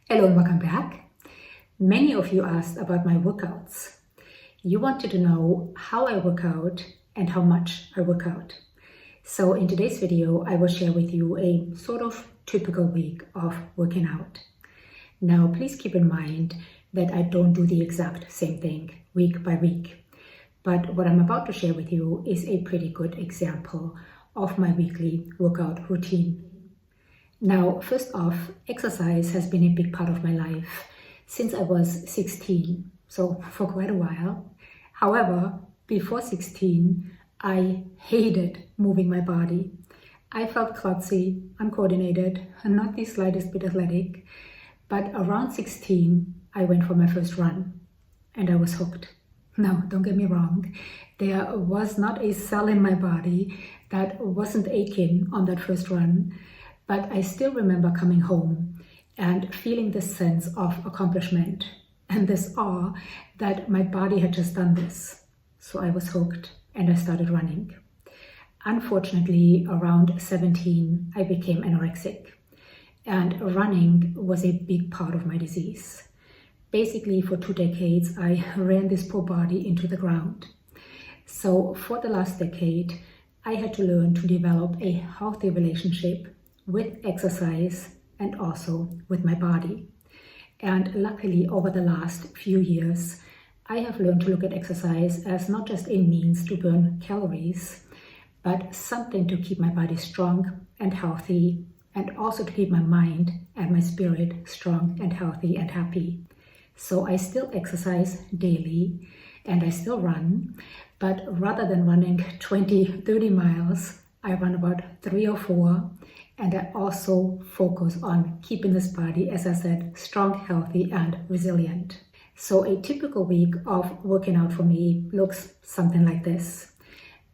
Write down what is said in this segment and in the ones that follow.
Hello and welcome back. Many of you asked about my workouts. You wanted to know how I work out and how much I work out. So in today's video, I will share with you a sort of typical week of working out. Now, please keep in mind that I don't do the exact same thing week by week. But what I'm about to share with you is a pretty good example of my weekly workout routine. Now, first off, exercise has been a big part of my life since I was 16, so for quite a while. However, before 16, I hated moving my body. I felt klutzy, uncoordinated, and not the slightest bit athletic. But around 16, I went for my first run, and I was hooked. Now, don't get me wrong, there was not a cell in my body that wasn't aching on that first run. But I still remember coming home and feeling this sense of accomplishment and this awe that my body had just done this. So I was hooked and I started running. Unfortunately, around 17, I became anorexic, and running was a big part of my disease. Basically, for 2 decades, I ran this poor body into the ground. So for the last decade, I had to learn to develop a healthy relationship with exercise and also with my body. And luckily, over the last few years, I have learned to look at exercise as not just a means to burn calories, but something to keep my body strong and healthy, and also to keep my mind and my spirit strong and healthy and happy. So I still exercise daily and I still run, but rather than running 20, 30 miles, I run about 3 or 4. And I also focus on keeping this body, as I said, strong, healthy, and resilient. So a typical week of working out for me looks something like this.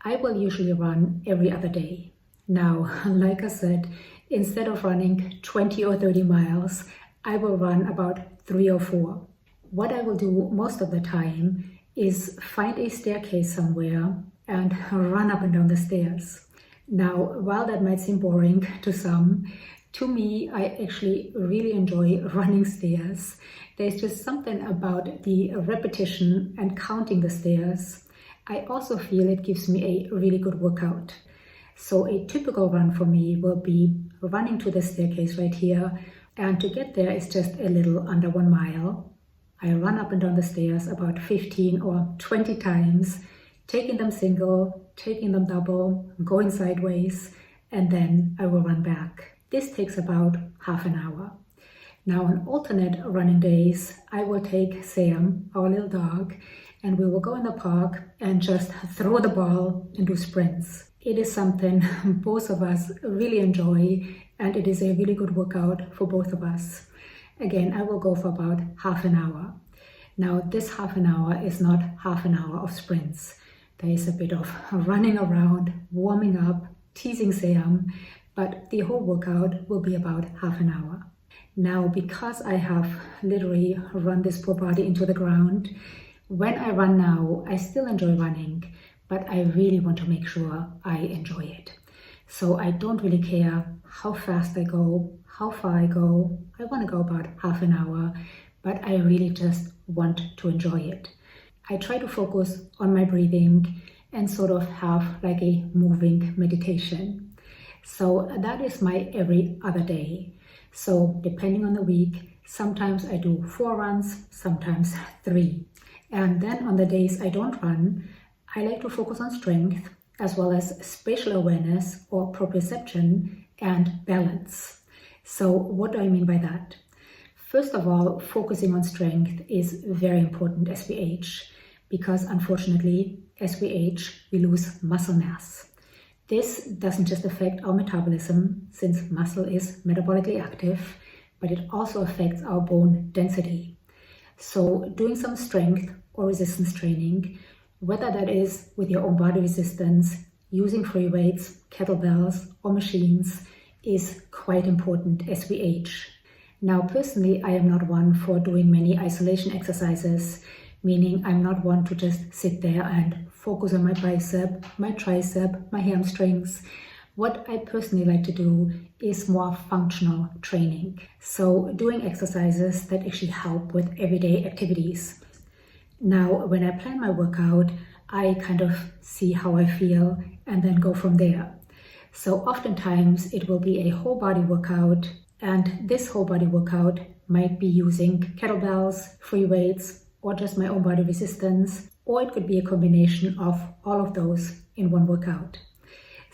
I will usually run every other day. Now, like I said, instead of running 20 or 30 miles, I will run about 3 or 4. What I will do most of the time is find a staircase somewhere and run up and down the stairs. Now, while that might seem boring to some, to me, I actually really enjoy running stairs. There's just something about the repetition and counting the stairs. I also feel it gives me a really good workout. So a typical run for me will be running to the staircase right here, and to get there is just a little under 1 mile. I run up and down the stairs about 15 or 20 times, taking them single, taking them double, going sideways, and then I will run back. This takes about half an hour. Now, on alternate running days, I will take Sam, our little dog, and we will go in the park and just throw the ball and do sprints. It is something both of us really enjoy, and it is a really good workout for both of us. Again, I will go for about half an hour. Now, this half an hour is not half an hour of sprints. There is a bit of running around, warming up, teasing Sam, but the whole workout will be about half an hour. Now, because I have literally run this poor body into the ground, when I run now, I still enjoy running, but I really want to make sure I enjoy it. So I don't really care how fast I go, how far I go. I want to go about half an hour, but I really just want to enjoy it. I try to focus on my breathing and sort of have like a moving meditation. So that is my every other day. So depending on the week, sometimes I do 4 runs, sometimes 3. And then on the days I don't run, I like to focus on strength as well as spatial awareness or proprioception and balance. So what do I mean by that? First of all, focusing on strength is very important as we age, because unfortunately, as we age, we lose muscle mass. This doesn't just affect our metabolism, since muscle is metabolically active, but it also affects our bone density. So doing some strength or resistance training, whether that is with your own body resistance, using free weights, kettlebells, or machines, is quite important as we age. Now, personally, I am not one for doing many isolation exercises, meaning I'm not one to just sit there and focus on my bicep, my tricep, my hamstrings. What I personally like to do is more functional training. So doing exercises that actually help with everyday activities. Now, when I plan my workout, I kind of see how I feel and then go from there. So oftentimes it will be a whole body workout, and this whole body workout might be using kettlebells, free weights, or just my own body resistance, or it could be a combination of all of those in one workout.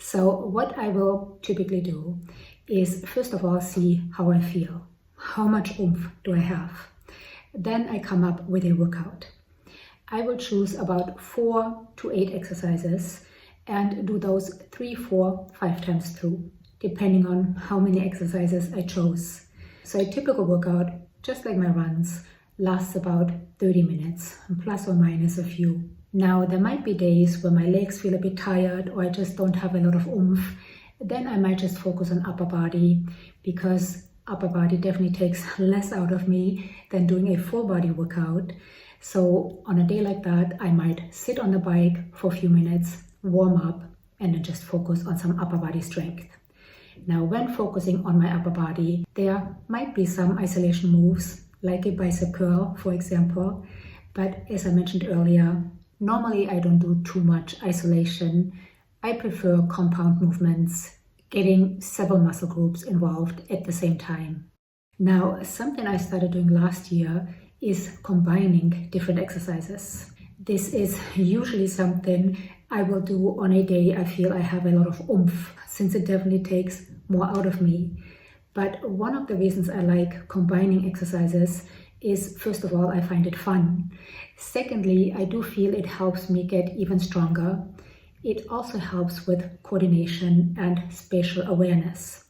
So what I will typically do is first of all see how I feel. How much oomph do I have? Then I come up with a workout. I will choose about 4 to 8 exercises and do those 3, 4, 5 times through, depending on how many exercises I chose. So a typical workout, just like my runs, lasts about 30 minutes, plus or minus a few. Now, there might be days where my legs feel a bit tired or I just don't have a lot of oomph. Then I might just focus on upper body, because upper body definitely takes less out of me than doing a full body workout. So on a day like that, I might sit on the bike for a few minutes, warm up, and then just focus on some upper body strength. Now, when focusing on my upper body, there might be some isolation moves, like a bicep curl, for example. But as I mentioned earlier, normally I don't do too much isolation. I prefer compound movements, getting several muscle groups involved at the same time. Now, something I started doing last year is combining different exercises. This is usually something I will do on a day I feel I have a lot of oomph, since it definitely takes more out of me. But one of the reasons I like combining exercises is, first of all, I find it fun. Secondly, I do feel it helps me get even stronger. It also helps with coordination and spatial awareness.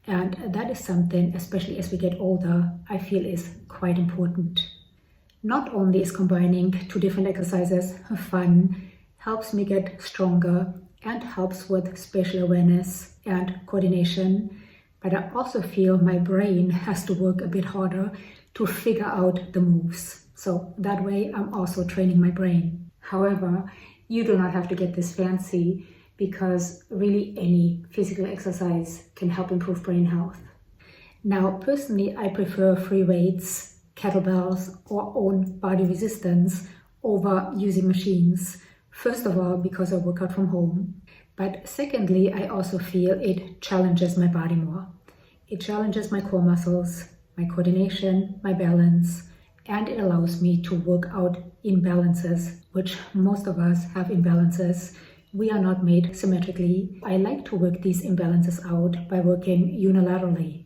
And that is something, especially as we get older, I feel is quite important. Not only is combining 2 different exercises fun, helps me get stronger and helps with spatial awareness and coordination, but I also feel my brain has to work a bit harder to figure out the moves. So that way I'm also training my brain. However, you do not have to get this fancy, because really any physical exercise can help improve brain health. Now, personally, I prefer free weights, kettlebells, or own body resistance over using machines. First of all, because I work out from home. But secondly, I also feel it challenges my body more. It challenges my core muscles, my coordination, my balance, and it allows me to work out imbalances, which most of us have imbalances. We are not made symmetrically. I like to work these imbalances out by working unilaterally.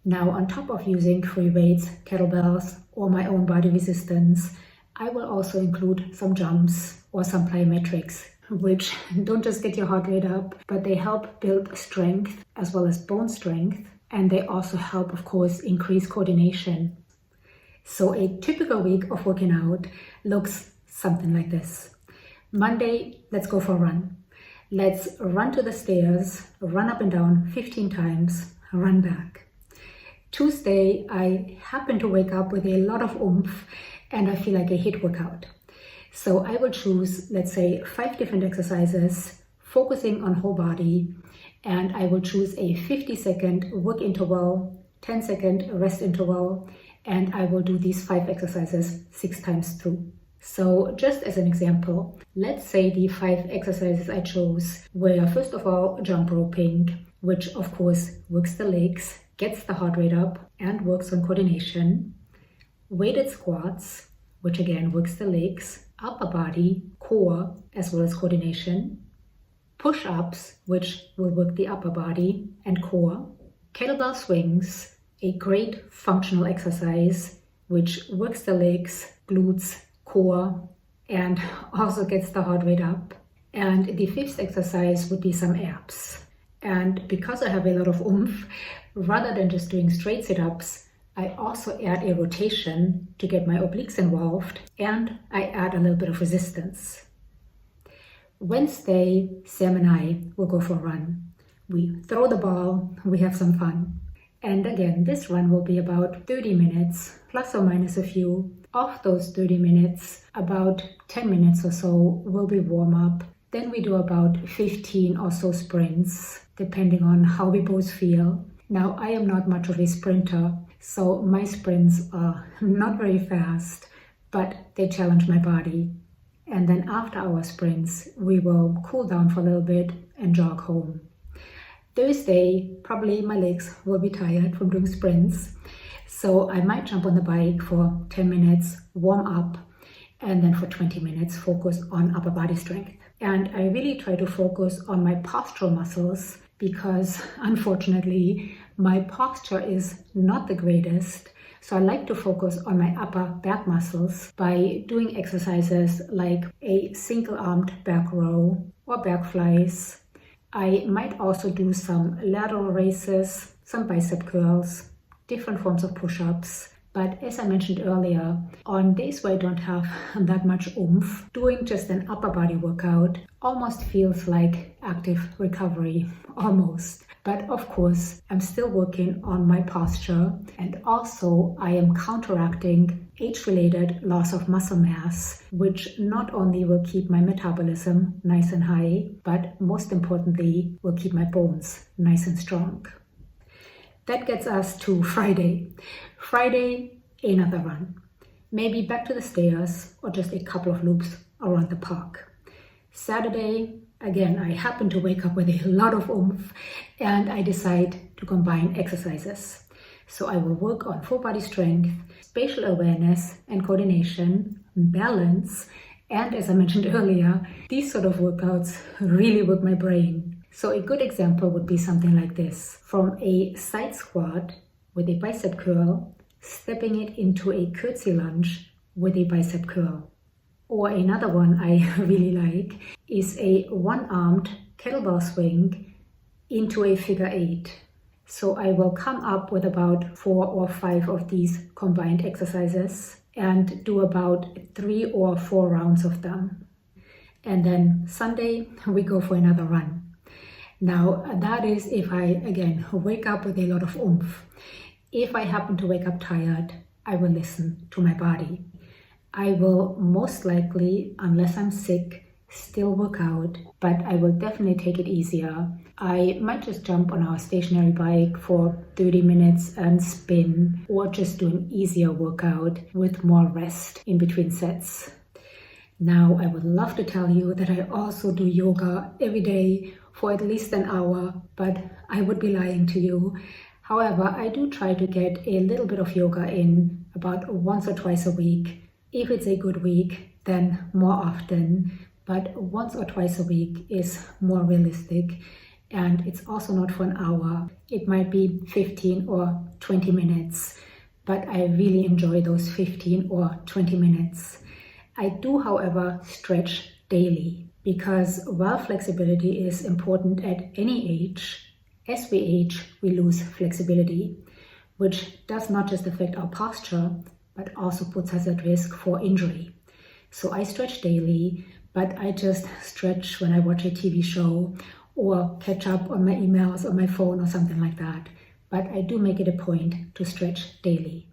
Now, on top of using free weights, kettlebells, or my own body resistance, I will also include some jumps or some plyometrics, which don't just get your heart rate up, but they help build strength as well as bone strength. And they also help, of course, increase coordination. So a typical week of working out looks something like this. Monday, let's go for a run. Let's run to the stairs, run up and down 15 times, run back. Tuesday, I happen to wake up with a lot of oomph and I feel like a HIIT workout. So I will choose, let's say, 5 different exercises, focusing on whole body, and I will choose a 50-second work interval, 10-second rest interval, and I will do these 5 exercises 6 times through. So just as an example, let's say the 5 exercises I chose were, first of all, jump roping, which of course works the legs, gets the heart rate up, and works on coordination. Weighted squats, which again works the legs, upper body, core, as well as coordination. Push-ups, which will work the upper body and core. Kettlebell swings, a great functional exercise, which works the legs, glutes, core, and also gets the heart rate up. And the 5th exercise would be some abs. And because I have a lot of oomph, rather than just doing straight sit-ups, I also add a rotation to get my obliques involved, and I add a little bit of resistance. Wednesday, Sam and I will go for a run. We throw the ball, we have some fun. And again, this run will be about 30 minutes, plus or minus a few. Of those 30 minutes, about 10 minutes or so will be warm up. Then we do about 15 or so sprints. depending on how we both feel. Now, I am not much of a sprinter, so my sprints are not very fast, but they challenge my body. And then after our sprints, we will cool down for a little bit and jog home. Thursday, probably my legs will be tired from doing sprints, so I might jump on the bike for 10 minutes, warm up, and then for 20 minutes focus on upper body strength. And I really try to focus on my postural muscles because unfortunately my posture is not the greatest. So I like to focus on my upper back muscles by doing exercises like a single-armed back row or back flies. I might also do some lateral raises, some bicep curls, different forms of push-ups. But as I mentioned earlier, on days where I don't have that much oomph, doing just an upper body workout almost feels like active recovery, almost. But of course, I'm still working on my posture, and also I am counteracting age-related loss of muscle mass, which not only will keep my metabolism nice and high, but most importantly, will keep my bones nice and strong. That gets us to Friday. Friday, another run. Maybe back to the stairs or just a couple of loops around the park. Saturday, again, I happen to wake up with a lot of oomph and I decide to combine exercises. So I will work on full body strength, spatial awareness and coordination, balance, and as I mentioned earlier, these sort of workouts really work my brain. So a good example would be something like this. From a side squat with a bicep curl, stepping it into a curtsy lunge with a bicep curl. Or another one I really like is a one-armed kettlebell swing into a figure 8. So I will come up with about 4 or 5 of these combined exercises and do about 3 or 4 rounds of them. And then Sunday, we go for another run. Now, that is if I, again, wake up with a lot of oomph. If I happen to wake up tired, I will listen to my body. I will most likely, unless I'm sick, still work out, but I will definitely take it easier. I might just jump on our stationary bike for 30 minutes and spin, or just do an easier workout with more rest in between sets. Now, I would love to tell you that I also do yoga every day for at least an hour, but I would be lying to you. However, I do try to get a little bit of yoga in about once or twice a week. If it's a good week, then more often, but once or twice a week is more realistic. And it's also not for an hour. It might be 15 or 20 minutes, but I really enjoy those 15 or 20 minutes. I do, however, stretch daily because while flexibility is important at any age, as we age, we lose flexibility, which does not just affect our posture, but also puts us at risk for injury. So I stretch daily, but I just stretch when I watch a TV show or catch up on my emails on my phone or something like that. But I do make it a point to stretch daily.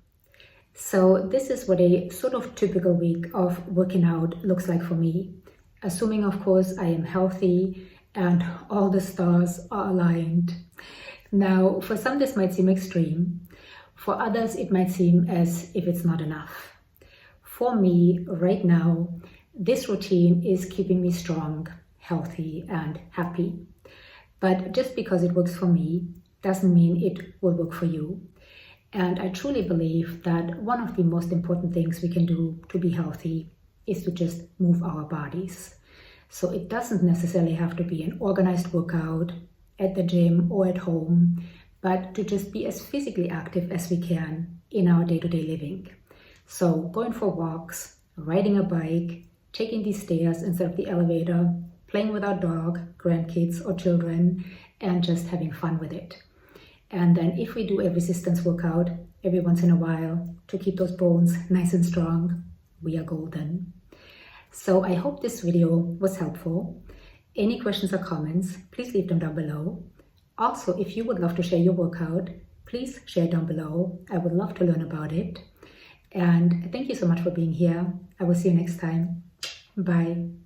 So this is what a sort of typical week of working out looks like for me. Assuming, of course, I am healthy and all the stars are aligned. Now, for some this might seem extreme. For others, it might seem as if it's not enough. For me, right now, this routine is keeping me strong, healthy, and happy. But just because it works for me doesn't mean it will work for you. And I truly believe that one of the most important things we can do to be healthy is to just move our bodies. So it doesn't necessarily have to be an organized workout at the gym or at home, but to just be as physically active as we can in our day-to-day living. So going for walks, riding a bike, taking the stairs instead of the elevator, playing with our dog, grandkids or children, and just having fun with it. And then if we do a resistance workout every once in a while to keep those bones nice and strong, we are golden. So I hope this video was helpful. Any questions or comments, please leave them down below. Also, if you would love to share your workout, please share down below. I would love to learn about it. And thank you so much for being here. I will see you next time. Bye.